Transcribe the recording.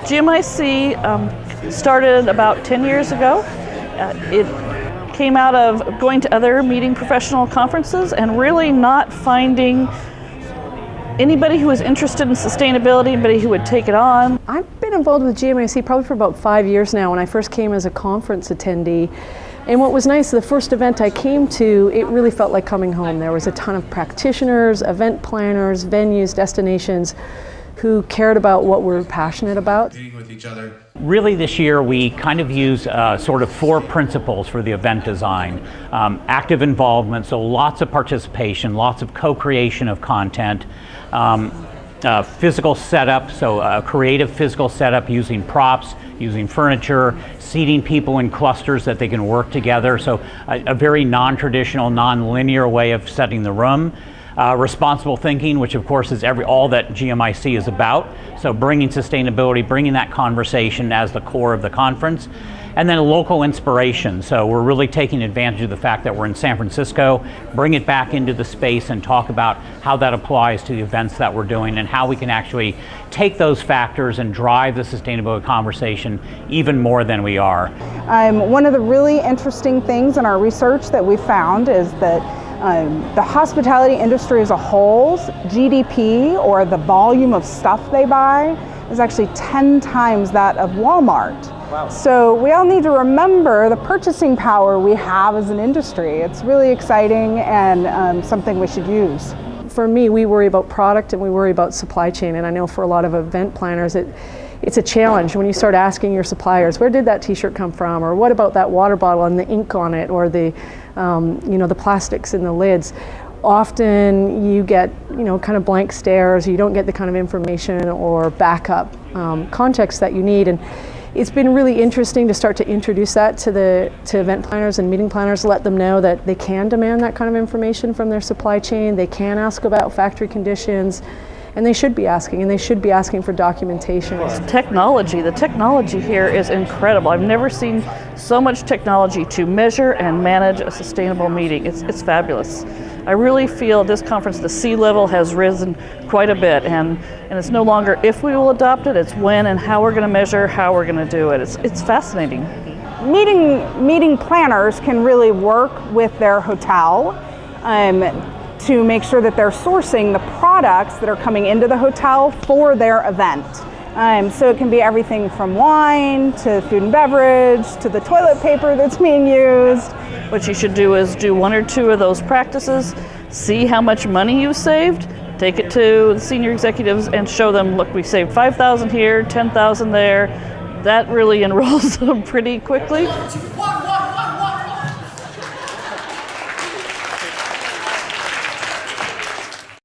GMIC started about 10 years ago. It came out of going to other meeting professional conferences and really not finding anybody who was interested in sustainability, anybody who would take it on. I've been involved with GMIC probably for about 5 years now. When I first came as a conference attendee, and what was nice, the first event I came to, it really felt like coming home. There was a ton of practitioners, event planners, venues, destinations who cared about what we're passionate about. With each other. Really this year we kind of use sort of 4 principles for the event design. Active involvement, so lots of participation, lots of co-creation of content. Physical setup, so a creative physical setup using props, using furniture, seating people in clusters that they can work together. So a very non-traditional, non-linear way of setting the room. Responsible thinking, which of course is all that GMIC is about. So bringing sustainability, bringing that conversation as the core of the conference. And then local inspiration. So we're really taking advantage of the fact that we're in San Francisco, bring it back into the space and talk about how that applies to the events that we're doing and how we can actually take those factors and drive the sustainability conversation even more than we are. One of the really interesting things in our research that we found is that the hospitality industry as a whole's GDP, or the volume of stuff they buy, is actually 10 times that of Walmart. Wow. So we all need to remember the purchasing power we have as an industry. It's really exciting and something we should use. For me, we worry about product and we worry about supply chain, and I know for a lot of event planners it's a challenge when you start asking your suppliers, where did that t-shirt come from, or what about that water bottle and the ink on it, or the the plastics in the lids. Often you get kind of blank stares, you don't get the kind of information or backup context that you need, and it's been really interesting to start to introduce that to event planners and meeting planners, let them know that they can demand that kind of information from their supply chain, they can ask about factory conditions, and they should be asking for documentation. The technology here is incredible. I've never seen so much technology to measure and manage a sustainable meeting. It's fabulous. I really feel this conference, the C level has risen quite a bit, and it's no longer if we will adopt it, it's when and how we're going to measure, how we're going to do it. It's fascinating. Meeting planners can really work with their hotel to make sure that they're sourcing the products that are coming into the hotel for their event. So it can be everything from wine to food and beverage to the toilet paper that's being used. What you should do is do 1 or 2 of those practices, see how much money you saved, take it to the senior executives and show them, look, we saved $5,000 here, $10,000 there. That really enrolls them pretty quickly.